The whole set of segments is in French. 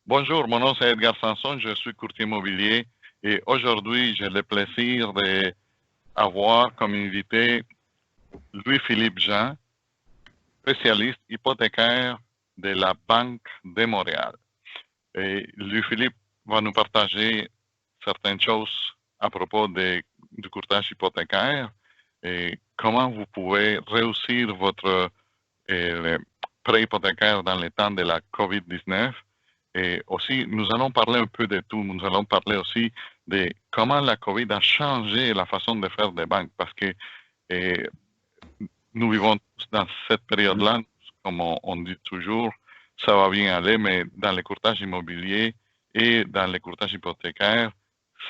Bonjour, mon nom c'est Edgar Sanson, je suis courtier immobilier et aujourd'hui j'ai le plaisir d'avoir comme invité Louis-Philippe Jean, spécialiste hypothécaire de la Banque de Montréal. Et Louis-Philippe va nous partager certaines choses à propos du courtage hypothécaire et comment vous pouvez réussir votre prêt hypothécaire dans le temps de la COVID-19. Et aussi, nous allons parler un peu de tout. Nous allons parler aussi de comment la COVID a changé la façon de faire des banques, parce que eh, nous vivons dans cette période-là, comme on dit toujours, ça va bien aller, mais dans le courtage immobilier et dans le courtage hypothécaire,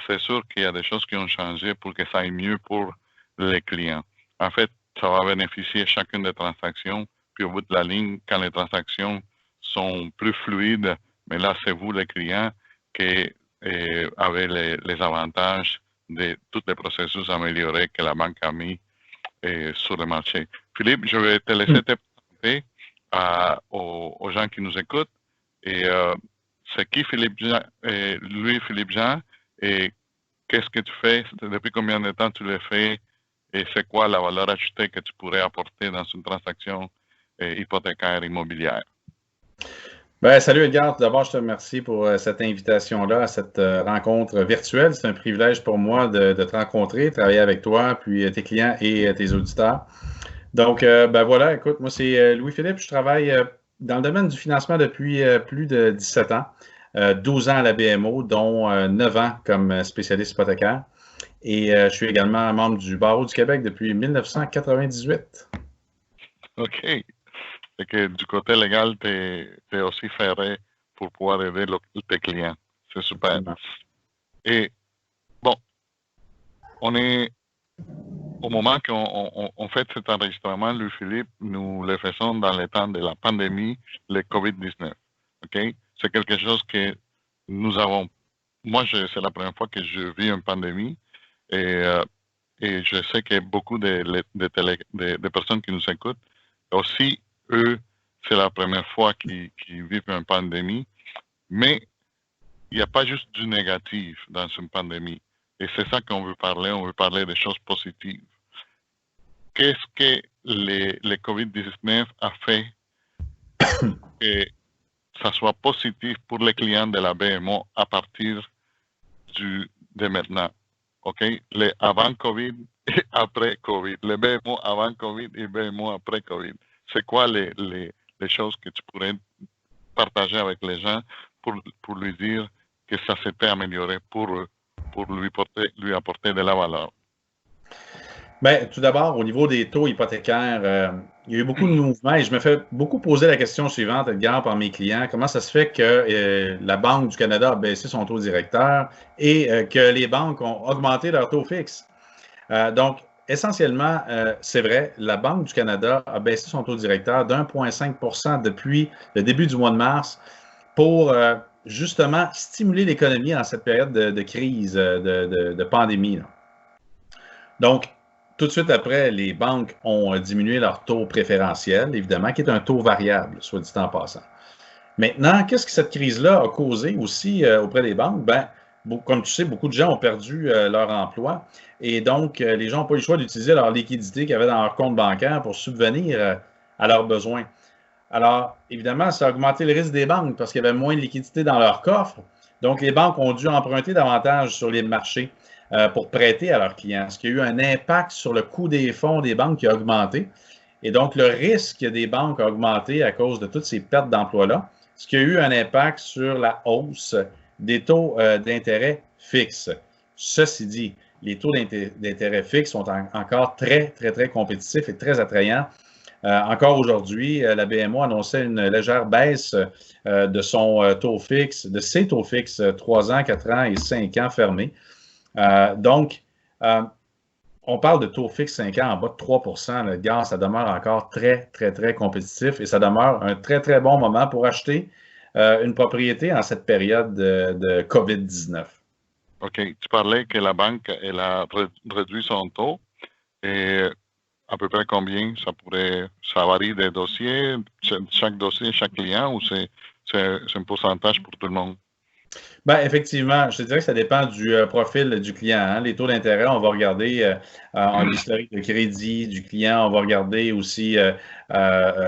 c'est sûr qu'il y a des choses qui ont changé pour que ça aille mieux pour les clients. En fait, ça va bénéficier chacune des transactions, puis au bout de la ligne, quand les transactions sont plus fluides, mais là, c'est vous, les clients, qui avez les avantages de tous les processus améliorés que la banque a mis sur le marché. Philippe, je vais te laisser te présenter aux gens qui nous écoutent. Et c'est qui Philippe Jean, lui Philippe Jean, et qu'est-ce que tu fais, depuis combien de temps tu le fais, et c'est quoi la valeur ajoutée que tu pourrais apporter dans une transaction hypothécaire immobilière? Salut Edgar, tout d'abord je te remercie pour cette invitation-là à cette rencontre virtuelle. C'est un privilège pour moi de te rencontrer, travailler avec toi, puis tes clients et tes auditeurs. Donc, voilà, écoute, moi c'est Louis-Philippe, je travaille dans le domaine du financement depuis plus de 17 ans, 12 ans à la BMO, dont 9 ans comme spécialiste hypothécaire. Et je suis également membre du Barreau du Québec depuis 1998. OK. C'est que du côté légal, tu es aussi ferré pour pouvoir aider tes clients. C'est super. Absolument. Et bon, on est au moment qu'on fait cet enregistrement, Louis-Philippe, nous le faisons dans le temps de la pandémie, le COVID-19. OK? C'est quelque chose que nous avons. Moi, c'est la première fois que je vis une pandémie et, et je sais que beaucoup de personnes qui nous écoutent, aussi, eux, c'est la première fois qu'ils vivent une pandémie. Mais il n'y a pas juste du négatif dans une pandémie. Et c'est ça qu'on veut parler. On veut parler des choses positives. Qu'est-ce que le COVID-19 a fait que ça soit positif pour les clients de la BMO à partir de maintenant? OK? Le avant COVID et après COVID. Le BMO avant COVID et BMO après COVID. C'est quoi les choses que tu pourrais partager avec les gens pour lui dire que ça s'était amélioré pour lui apporter de la valeur? Tout d'abord, au niveau des taux hypothécaires, il y a eu beaucoup de mouvements et je me fais beaucoup poser la question suivante, Edgar, par mes clients. Comment ça se fait que la Banque du Canada a baissé son taux directeur et que les banques ont augmenté leur taux fixe? Donc, essentiellement, c'est vrai, la Banque du Canada a baissé son taux directeur d'1,5 % depuis le début du mois de mars pour justement stimuler l'économie dans cette période de crise, de pandémie, là. Donc, tout de suite après, les banques ont diminué leur taux préférentiel, évidemment, qui est un taux variable, soit dit en passant. Maintenant, qu'est-ce que cette crise-là a causé aussi auprès des banques? Comme tu sais, beaucoup de gens ont perdu leur emploi et donc les gens n'ont pas eu le choix d'utiliser leur liquidité qu'ils avaient dans leur compte bancaire pour subvenir à leurs besoins. Alors, évidemment, ça a augmenté le risque des banques parce qu'il y avait moins de liquidité dans leur coffre. Donc, les banques ont dû emprunter davantage sur les marchés pour prêter à leurs clients, ce qui a eu un impact sur le coût des fonds des banques qui a augmenté. Et donc, le risque des banques a augmenté à cause de toutes ces pertes d'emplois-là, ce qui a eu un impact sur la hausse des taux d'intérêt fixes. Ceci dit, les taux d'intérêt fixes sont encore très, très, très compétitifs et très attrayants. Encore aujourd'hui, la BMO annonçait une légère baisse de son taux fixe, de ses taux fixes 3 ans, 4 ans et 5 ans fermés. Donc, on parle de taux fixe 5 ans en bas de 3 %. Le gaz, ça demeure encore très, très, très compétitif et ça demeure un très, très bon moment pour acheter une propriété en cette période de COVID-19. OK. Tu parlais que la banque, elle a réduit son taux. Et à peu près combien ça varie des dossiers, chaque dossier, chaque client, ou c'est c'est un pourcentage pour tout le monde. Ben, effectivement, je te dirais que ça dépend du profil du client, hein. Les taux d'intérêt, on va regarder l'historique de crédit du client, on va regarder aussi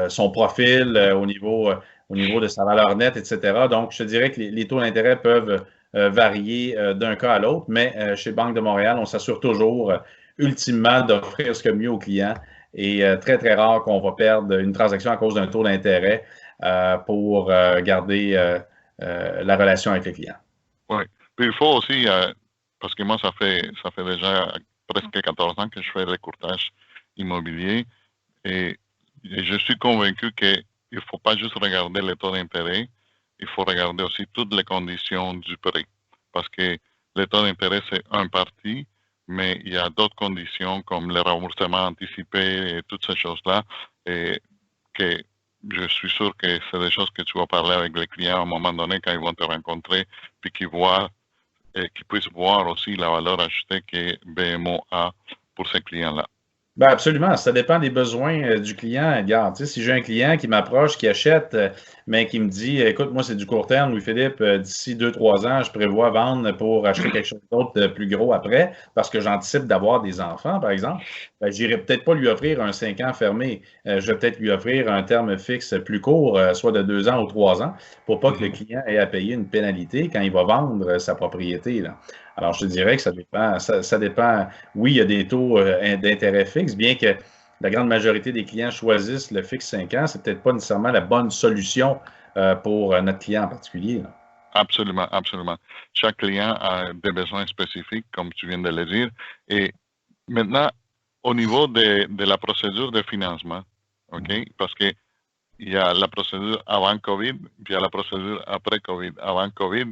son profil au niveau de sa valeur nette, etc. Donc, je te dirais que les taux d'intérêt peuvent varier d'un cas à l'autre, mais chez Banque de Montréal, on s'assure toujours ultimement d'offrir ce qu'il y a mieux au client et très, très rare qu'on va perdre une transaction à cause d'un taux d'intérêt pour garder la relation avec le client. Oui. Puis il faut aussi, parce que moi, ça fait déjà presque 14 ans que je fais le courtage immobilier et je suis convaincu qu'il ne faut pas juste regarder les taux d'intérêt, il faut regarder aussi toutes les conditions du prêt. Parce que les taux d'intérêt, c'est un parti, mais il y a d'autres conditions comme le remboursement anticipé et toutes ces choses-là, et que je suis sûr que c'est des choses que tu vas parler avec les clients à un moment donné quand ils vont te rencontrer, puis qu'ils puissent voir aussi la valeur ajoutée que BMO a pour ces clients-là. Ben absolument, ça dépend des besoins du client. Regarde, tu sais, si j'ai un client qui m'approche, qui achète, mais qui me dit, écoute, moi, c'est du court terme, Louis-Philippe, d'ici 2, 3 ans, je prévois vendre pour acheter quelque chose d'autre de plus gros après, parce que j'anticipe d'avoir des enfants, par exemple, ben, j'irai peut-être pas lui offrir un 5 ans fermé. Je vais peut-être lui offrir un terme fixe plus court, soit de 2 ans ou 3 ans, pour pas que le client ait à payer une pénalité quand il va vendre sa propriété, là. Alors, je te dirais que ça dépend, ça dépend. Oui, il y a des taux d'intérêt fixes, bien que la grande majorité des clients choisissent le fixe 5 ans, c'est peut-être pas nécessairement la bonne solution pour notre client en particulier, là. Absolument, absolument. Chaque client a des besoins spécifiques, comme tu viens de le dire. Et maintenant, au niveau de la procédure de financement, OK? Parce que il y a la procédure avant COVID, puis il y a la procédure après COVID. Avant COVID,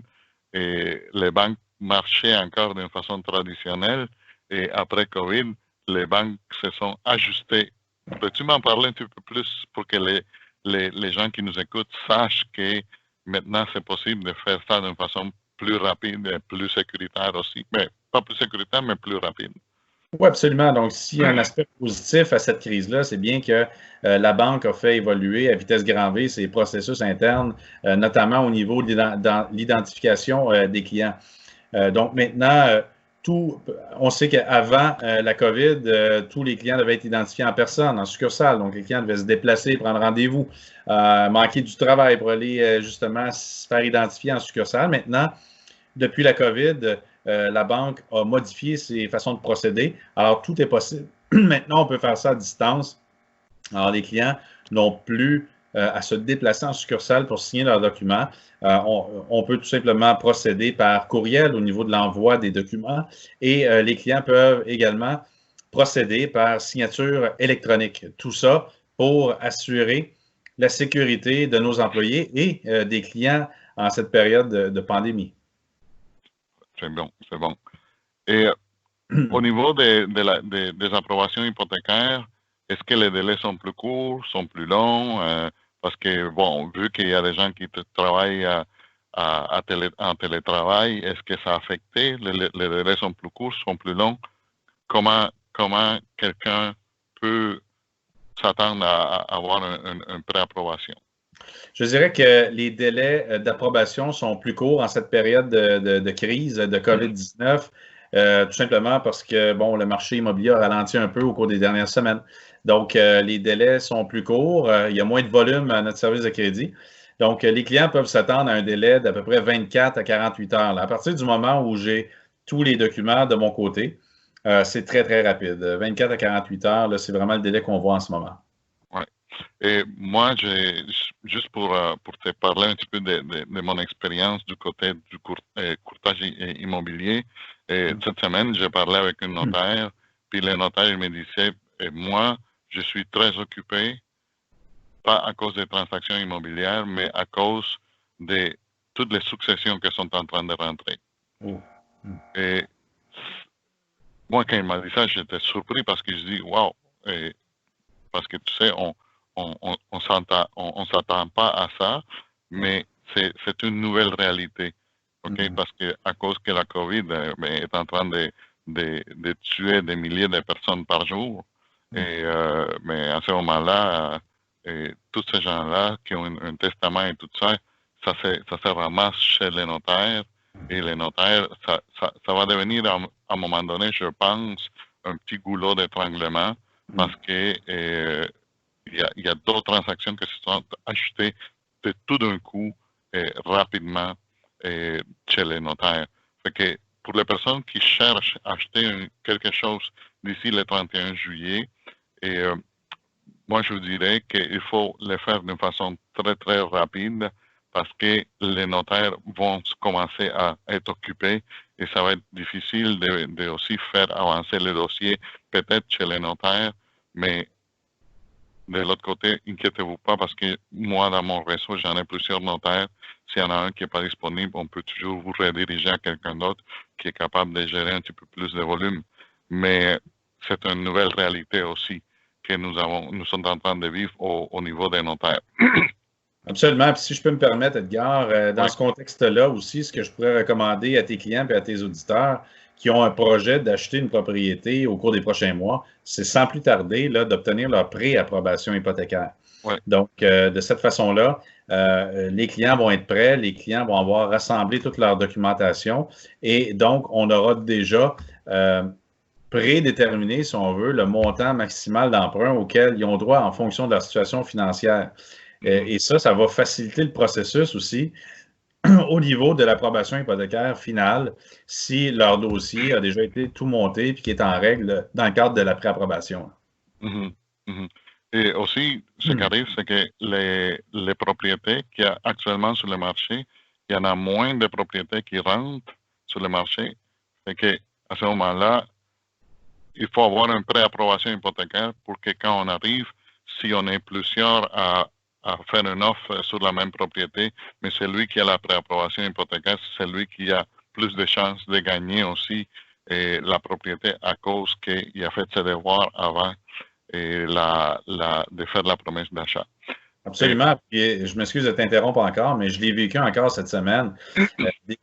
les banques marchaient encore d'une façon traditionnelle et après COVID, les banques se sont ajustées. Peux-tu m'en parler un petit peu plus pour que les gens qui nous écoutent sachent que maintenant c'est possible de faire ça d'une façon plus rapide et plus sécuritaire aussi? Mais pas plus sécuritaire, mais plus rapide. Oui, absolument. Donc, s'il y a un aspect positif à cette crise-là, c'est bien que la banque a fait évoluer à vitesse grand V ses processus internes, notamment au niveau de l'identification des clients. Donc, maintenant, on sait qu'avant la COVID, tous les clients devaient être identifiés en personne, en succursale. Donc, les clients devaient se déplacer, prendre rendez-vous, manquer du travail pour aller justement se faire identifier en succursale. Maintenant, depuis la COVID, la banque a modifié ses façons de procéder. Alors, tout est possible. Maintenant, on peut faire ça à distance. Alors, les clients n'ont plus à se déplacer en succursale pour signer leurs documents. On peut tout simplement procéder par courriel au niveau de l'envoi des documents et les clients peuvent également procéder par signature électronique. Tout ça pour assurer la sécurité de nos employés et des clients en cette période de pandémie. C'est bon, c'est bon. Et au niveau des approbations hypothécaires, est-ce que les délais sont plus courts, sont plus longs? Parce que, bon, vu qu'il y a des gens qui travaillent en télétravail, est-ce que ça a affecté? Les délais sont plus courts, sont plus longs? Comment quelqu'un peut s'attendre à avoir une préapprobation? Je dirais que les délais d'approbation sont plus courts en cette période de crise de COVID-19, tout simplement parce que, bon, le marché immobilier a ralenti un peu au cours des dernières semaines. Donc, les délais sont plus courts. Il y a moins de volume à notre service de crédit. Donc, les clients peuvent s'attendre à un délai d'à peu près 24 à 48 heures. Là. À partir du moment où j'ai tous les documents de mon côté, c'est très, très rapide. 24 à 48 heures, c'est vraiment le délai qu'on voit en ce moment. Ouais. Et moi, juste pour te parler un petit peu de mon expérience du côté du courtage immobilier, cette semaine, j'ai parlé avec un notaire, puis le notaire me disait, moi, je suis très occupé, pas à cause des transactions immobilières, mais à cause de toutes les successions qui sont en train de rentrer. Et moi, quand il m'a dit ça, j'étais surpris parce que je dis, wow, parce que tu sais, on s'attend pas à ça, mais c'est une nouvelle réalité. Okay? Parce que à cause que la COVID est en train de tuer des milliers de personnes par jour, mais à ce moment-là, tous ces gens-là qui ont un testament et tout ça, ça se ramasse chez les notaires. Et les notaires, ça va devenir à un moment donné, je pense, un petit goulot d'étranglement parce que il y a d'autres transactions qui se sont achetées de tout d'un coup, rapidement, chez les notaires. Fait que pour les personnes qui cherchent à acheter quelque chose d'ici le 31 juillet, moi je vous dirais qu'il faut le faire d'une façon très, très rapide parce que les notaires vont commencer à être occupés et ça va être difficile de aussi faire avancer le dossier, peut-être chez les notaires, mais de l'autre côté, inquiétez-vous pas parce que moi, dans mon réseau, j'en ai plusieurs notaires. S'il y en a un qui n'est pas disponible, on peut toujours vous rediriger à quelqu'un d'autre qui est capable de gérer un petit peu plus de volume. Mais c'est une nouvelle réalité aussi que nous sommes en train de vivre au niveau des notaires. Absolument. Puis si je peux me permettre, Edgar, dans ce contexte-là aussi, ce que je pourrais recommander à tes clients et à tes auditeurs qui ont un projet d'acheter une propriété au cours des prochains mois, c'est sans plus tarder d'obtenir leur pré-approbation hypothécaire. Ouais. Donc, de cette façon-là, les clients vont être prêts, les clients vont avoir rassemblé toute leur documentation et donc, on aura déjà prédéterminé, si on veut, le montant maximal d'emprunt auquel ils ont droit en fonction de leur situation financière. Et ça va faciliter le processus aussi au niveau de l'approbation hypothécaire finale si leur dossier a déjà été tout monté et qui est en règle dans le cadre de la préapprobation. Et aussi, ce qui arrive, c'est que les propriétés qu'il y a actuellement sur le marché, il y en a moins de propriétés qui rentrent sur le marché. Et qu'à ce moment-là, il faut avoir une préapprobation hypothécaire pour que quand on arrive, si on est plusieurs à faire une offre sur la même propriété, mais celui qui a la préapprobation hypothécaire, c'est celui qui a plus de chances de gagner aussi la propriété à cause qu'il a fait ses devoirs avant de faire la promesse d'achat. Absolument. Puis, je m'excuse de t'interrompre encore, mais je l'ai vécu encore cette semaine.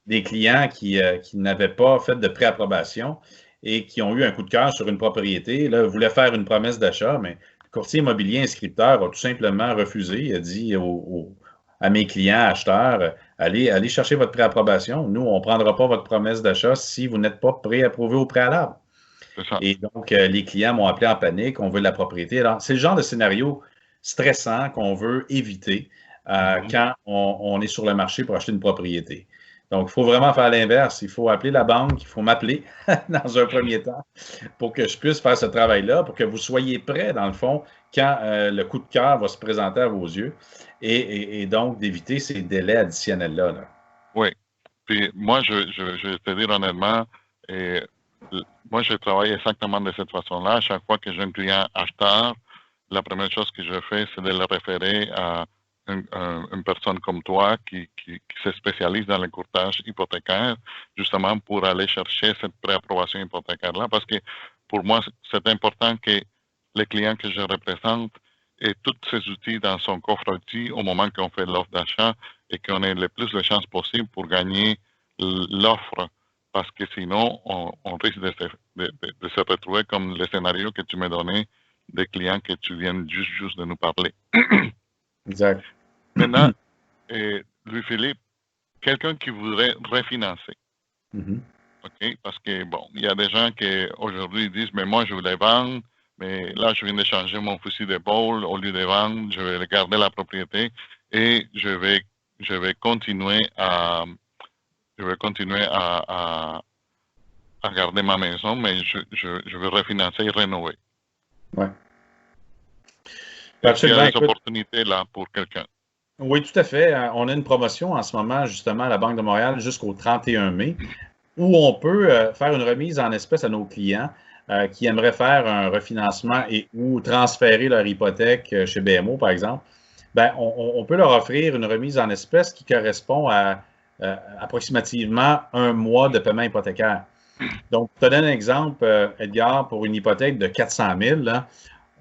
Des clients qui n'avaient pas fait de préapprobation et qui ont eu un coup de cœur sur une propriété, là, voulaient faire une promesse d'achat, mais le courtier immobilier inscripteur a tout simplement refusé. Il a dit à mes clients acheteurs, allez chercher votre préapprobation. Nous, on ne prendra pas votre promesse d'achat si vous n'êtes pas préapprouvé au préalable. Et donc, les clients m'ont appelé en panique, on veut la propriété. Alors, c'est le genre de scénario stressant qu'on veut éviter quand on est sur le marché pour acheter une propriété. Donc, il faut vraiment faire l'inverse. Il faut appeler la banque, il faut m'appeler dans un premier temps pour que je puisse faire ce travail-là, pour que vous soyez prêts, dans le fond, quand le coup de cœur va se présenter à vos yeux et donc d'éviter ces délais additionnels-là. Oui. Puis moi, je vais te dire honnêtement, moi, je travaille exactement de cette façon-là. À chaque fois que j'ai un client acheteur, la première chose que je fais, c'est de le référer à une personne comme toi qui se spécialise dans le courtage hypothécaire, justement pour aller chercher cette préapprobation hypothécaire-là, parce que pour moi, c'est important que les clients que je représente aient tous ces outils dans son coffre d'outils au moment qu'on fait l'offre d'achat et qu'on ait le plus de chances possible pour gagner l'offre, parce que sinon, on risque de se retrouver comme le scénario que tu m'as donné des clients que tu viens juste de nous parler. Exact. Maintenant, Louis-Philippe, quelqu'un qui voudrait refinancer. OK? Parce que, bon, il y a des gens qui aujourd'hui disent, mais moi, je voulais vendre, mais là, je viens de changer mon fusil d'épaule. Au lieu de vendre, je vais garder la propriété et je vais continuer à garder ma maison, mais je veux refinancer et rénover. Oui. Est-ce qu'il y a des opportunités là pour quelqu'un? Oui, tout à fait. On a une promotion en ce moment, justement, à la Banque de Montréal jusqu'au 31 mai, où on peut faire une remise en espèces à nos clients qui aimeraient faire un refinancement ou transférer leur hypothèque chez BMO, par exemple. Bien, on peut leur offrir une remise en espèces qui correspond à approximativement un mois de paiement hypothécaire. Donc, pour te donner un exemple, Edgar, pour une hypothèque de 400 000, là,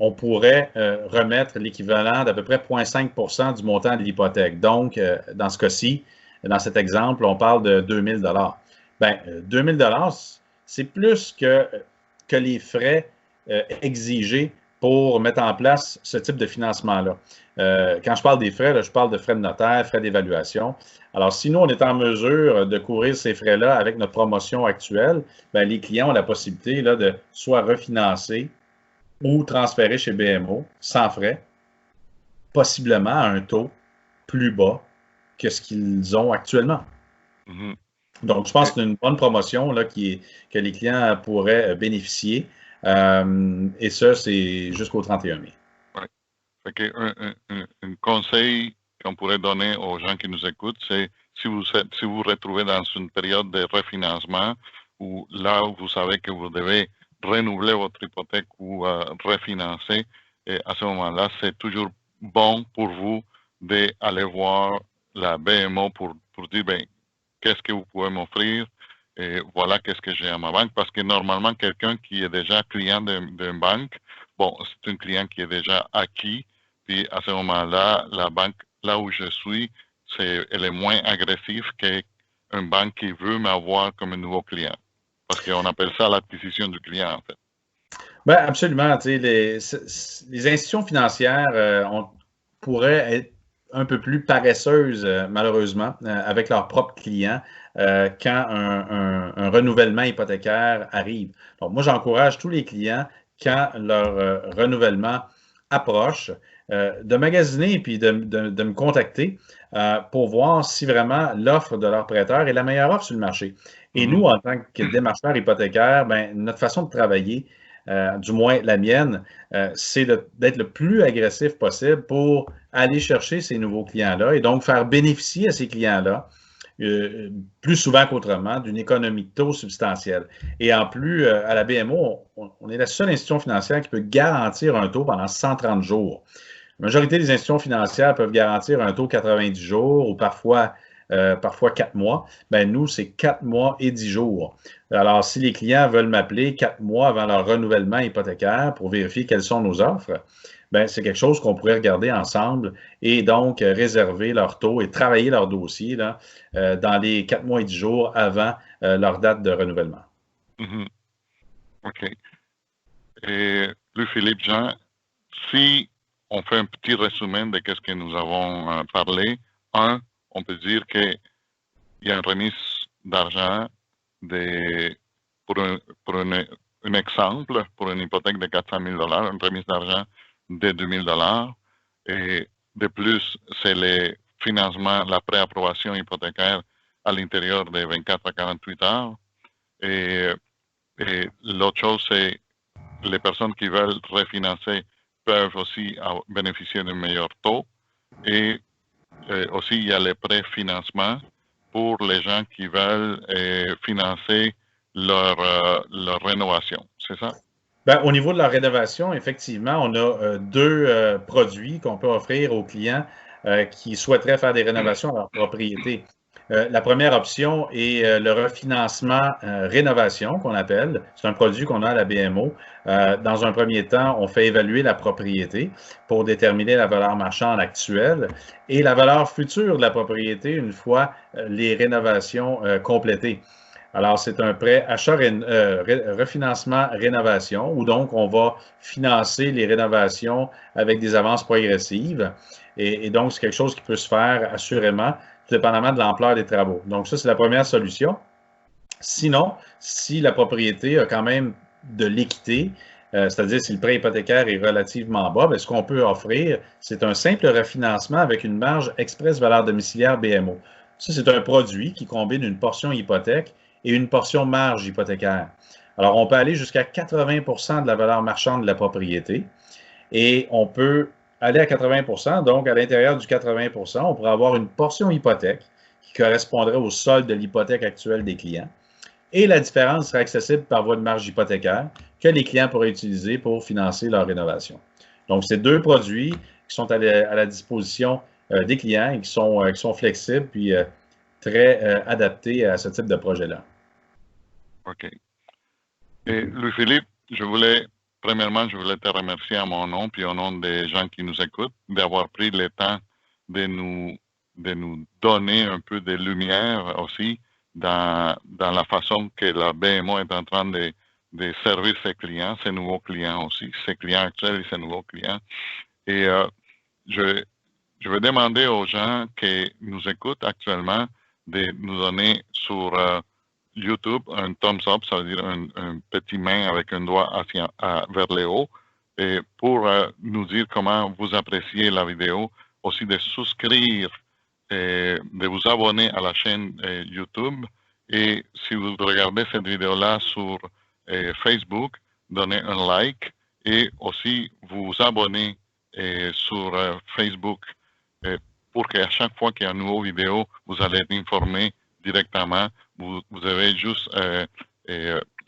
on pourrait remettre l'équivalent d'à peu près 0,5 du montant de l'hypothèque. Donc, dans ce cas-ci, dans cet exemple, on parle de 2 000 $. Bien, 2 000 $, c'est plus que les frais exigés pour mettre en place ce type de financement-là. Quand je parle des frais, là, je parle de frais de notaire, frais d'évaluation. Alors, si nous, on est en mesure de couvrir ces frais-là avec notre promotion actuelle, bien, les clients ont la possibilité là, de soit refinancer ou transférer chez BMO sans frais, possiblement à un taux plus bas que ce qu'ils ont actuellement. Mhm. Donc, je pense que c'est une bonne promotion là, que les clients pourraient bénéficier. Et ça, c'est jusqu'au 31 mai. Ouais. Fait que un conseil qu'on pourrait donner aux gens qui nous écoutent, c'est si vous vous retrouvez dans une période de refinancement où là, vous savez que vous devez renouveler votre hypothèque ou refinancer, et à ce moment-là, c'est toujours bon pour vous d'aller voir la BMO pour dire, ben, qu'est-ce que vous pouvez m'offrir et voilà qu'est-ce que j'ai à ma banque. Parce que normalement, quelqu'un qui est déjà client d'une banque, bon, c'est un client qui est déjà acquis, puis à ce moment-là, la banque, là où je suis, elle est moins agressive qu'une banque qui veut m'avoir comme un nouveau client. Parce qu'on appelle ça l'acquisition du client, en fait. Ben, absolument. Les institutions financières pourraient être un peu plus paresseuses, malheureusement, avec leurs propres clients quand un renouvellement hypothécaire arrive. Donc, moi, j'encourage tous les clients, quand leur renouvellement approche, de magasiner et puis de me contacter pour voir si vraiment l'offre de leur prêteur est la meilleure offre sur le marché. Et nous, en tant que démarcheurs hypothécaires, ben, notre façon de travailler, du moins la mienne, c'est d'être le plus agressif possible pour aller chercher ces nouveaux clients-là et donc faire bénéficier à ces clients-là, plus souvent qu'autrement, d'une économie de taux substantielle. Et en plus, à la BMO, on est la seule institution financière qui peut garantir un taux pendant 130 jours. La majorité des institutions financières peuvent garantir un taux 90 jours ou parfois 4 mois. Ben, nous, c'est 4 mois et 10 jours. Alors, si les clients veulent m'appeler 4 mois avant leur renouvellement hypothécaire pour vérifier quelles sont nos offres, ben, c'est quelque chose qu'on pourrait regarder ensemble et donc réserver leur taux et travailler leur dossier là, dans les 4 mois et 10 jours avant leur date de renouvellement. Mm-hmm. OK. Et Louis-Philippe Jean, si on fait un petit résumé de ce que nous avons parlé, on peut dire qu'il y a une remise d'argent pour un exemple, pour une hypothèque de 400 000 $, une remise d'argent de 2 000 $. Et de plus, c'est le financement, la préapprobation hypothécaire à l'intérieur de 24 à 48 heures. Et l'autre chose, c'est les personnes qui veulent refinancer peuvent aussi bénéficier d'un meilleur taux. Et aussi, il y a les préfinancements pour les gens qui veulent financer leur rénovation. C'est ça? Ben, au niveau de la rénovation, effectivement, on a deux produits qu'on peut offrir aux clients qui souhaiteraient faire des rénovations à leur propriété. La première option est le refinancement rénovation qu'on appelle. C'est un produit qu'on a à la BMO. Dans un premier temps, on fait évaluer la propriété pour déterminer la valeur marchande actuelle et la valeur future de la propriété une fois les rénovations complétées. Alors, c'est un prêt achat, refinancement, rénovation, où donc on va financer les rénovations avec des avances progressives. Et donc, c'est quelque chose qui peut se faire assurément, tout dépendamment de l'ampleur des travaux. Donc, ça, c'est la première solution. Sinon, si la propriété a quand même de l'équité, c'est-à-dire si le prêt hypothécaire est relativement bas, bien, ce qu'on peut offrir, c'est un simple refinancement avec une marge express valeur domiciliaire BMO. Ça, c'est un produit qui combine une portion hypothèque et une portion marge hypothécaire. Alors, on peut aller jusqu'à 80 de la valeur marchande de la propriété et on peut aller à 80 donc à l'intérieur du 80 on pourrait avoir une portion hypothèque qui correspondrait au solde de l'hypothèque actuelle des clients. Et la différence serait accessible par voie de marge hypothécaire que les clients pourraient utiliser pour financer leur rénovation. Donc, c'est deux produits qui sont à la disposition des clients et qui sont flexibles puis très adaptés à ce type de projet-là. OK. Et Louis-Philippe, premièrement, je voulais te remercier à mon nom puis au nom des gens qui nous écoutent d'avoir pris le temps de nous donner un peu de lumière aussi dans la façon que la BMO est en train de de servir ses clients, ses nouveaux clients aussi, ses clients actuels et ses nouveaux clients. Et je vais demander aux gens qui nous écoutent actuellement de nous donner sur YouTube un thumbs up, ça veut dire un petit main avec un doigt vers le haut, et pour nous dire comment vous appréciez la vidéo, aussi de souscrire, de vous abonner à la chaîne YouTube, et si vous regardez cette vidéo-là sur Facebook, donnez un like, et aussi vous abonner sur Facebook pour qu'à chaque fois qu'il y a une nouvelle vidéo, vous allez être informé directement. Vous avez juste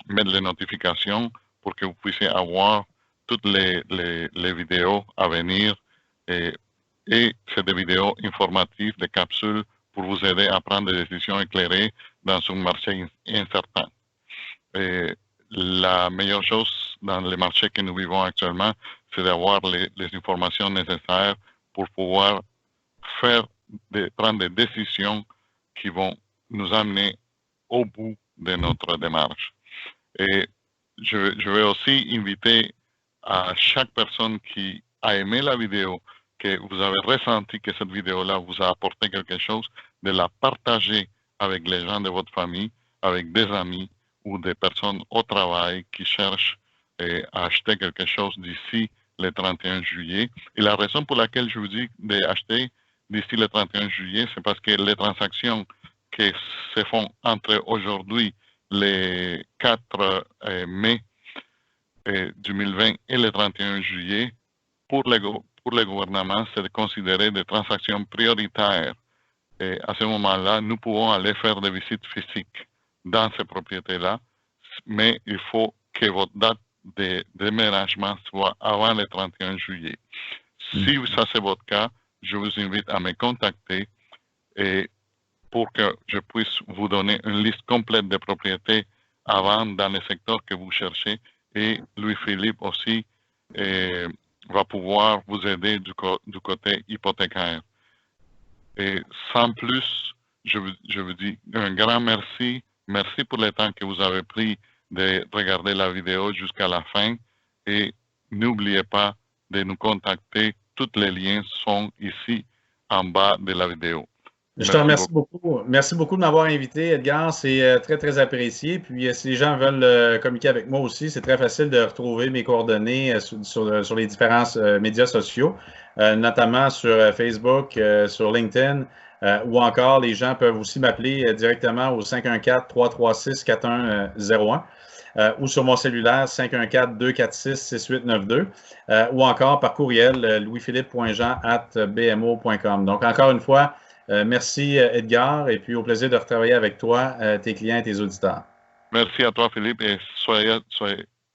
mettre les notifications pour que vous puissiez avoir toutes les vidéos à venir. Et c'est des vidéos informatives, des capsules pour vous aider à prendre des décisions éclairées dans un marché incertain. Et la meilleure chose dans le marché que nous vivons actuellement, c'est d'avoir les informations nécessaires pour pouvoir prendre des décisions qui vont nous amener au bout de notre démarche. Et je vais aussi inviter à chaque personne qui a aimé la vidéo, que vous avez ressenti que cette vidéo-là vous a apporté quelque chose, de la partager avec les gens de votre famille, avec des amis ou des personnes au travail qui cherchent à acheter quelque chose d'ici le 31 juillet. Et la raison pour laquelle je vous dis d'acheter d'ici le 31 juillet, c'est parce que les transactions qui se font entre aujourd'hui, le 4 mai 2020 et le 31 juillet, pour le gouvernement, c'est considéré des transactions prioritaires. Et à ce moment-là, nous pouvons aller faire des visites physiques dans ces propriétés-là, mais il faut que votre date de déménagement soit avant le 31 juillet. Si ça c'est votre cas, je vous invite à me contacter et pour que je puisse vous donner une liste complète de propriétés avant dans le secteur que vous cherchez. Et Louis-Philippe aussi va pouvoir vous aider du côté hypothécaire. Et sans plus, je vous dis un grand merci. Merci pour le temps que vous avez pris de regarder la vidéo jusqu'à la fin. Et n'oubliez pas de nous contacter. Tous les liens sont ici en bas de la vidéo. Je te remercie beaucoup. Merci beaucoup de m'avoir invité, Edgar. C'est très, très apprécié. Puis, si les gens veulent communiquer avec moi aussi, c'est très facile de retrouver mes coordonnées sur les différents médias sociaux, notamment sur Facebook, sur LinkedIn, ou encore les gens peuvent aussi m'appeler directement au 514-336-4101. Ou sur mon cellulaire 514-246-6892 ou encore par courriel louisphilippe.jean@bmo.com. Donc, encore une fois, merci Edgar et puis au plaisir de retravailler avec toi, tes clients et tes auditeurs. Merci à toi Philippe et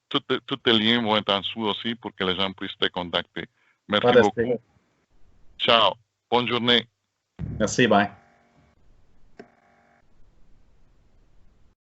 tous tes liens vont être en dessous aussi pour que les gens puissent te contacter. Merci beaucoup. Ciao. Bonne journée. Merci, bye.